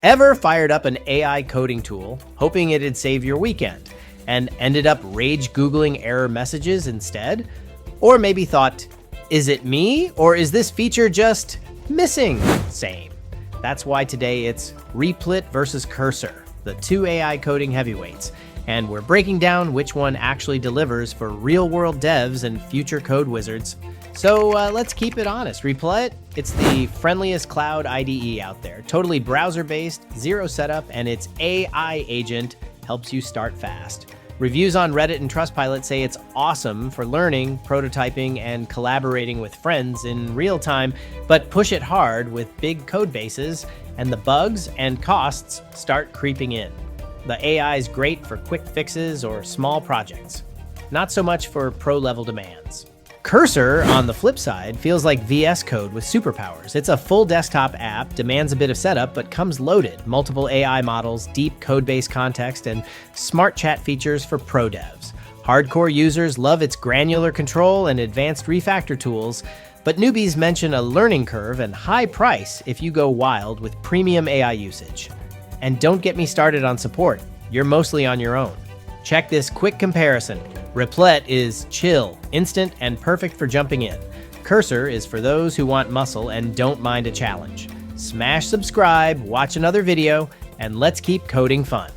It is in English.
Ever fired up an AI coding tool, hoping it'd save your weekend, and ended up rage Googling error messages instead? Or maybe thought, is it me, or is this feature just missing? Same. That's why today it's Replit versus Cursor, the two AI coding heavyweights, and we're breaking down which one actually delivers for real-world devs and future code wizards. So let's keep it honest. Replit, it's the friendliest cloud IDE out there. Totally browser-based, zero setup, and its AI agent helps you start fast. Reviews on Reddit and Trustpilot say it's awesome for learning, prototyping, and collaborating with friends in real time, but push it hard with big code bases, and the bugs and costs start creeping in. The AI is great for quick fixes or small projects, not so much for pro-level demands. Cursor, on the flip side, feels like VS Code with superpowers. It's a full desktop app, demands a bit of setup, but comes loaded. Multiple AI models, deep code-based context, and smart chat features for pro devs. Hardcore users love its granular control and advanced refactor tools, but newbies mention a learning curve and high price if you go wild with premium AI usage. And don't get me started on support. You're mostly on your own. Check this quick comparison. Replit is chill, instant, and perfect for jumping in. Cursor is for those who want muscle and don't mind a challenge. Smash subscribe, watch another video, and let's keep coding fun.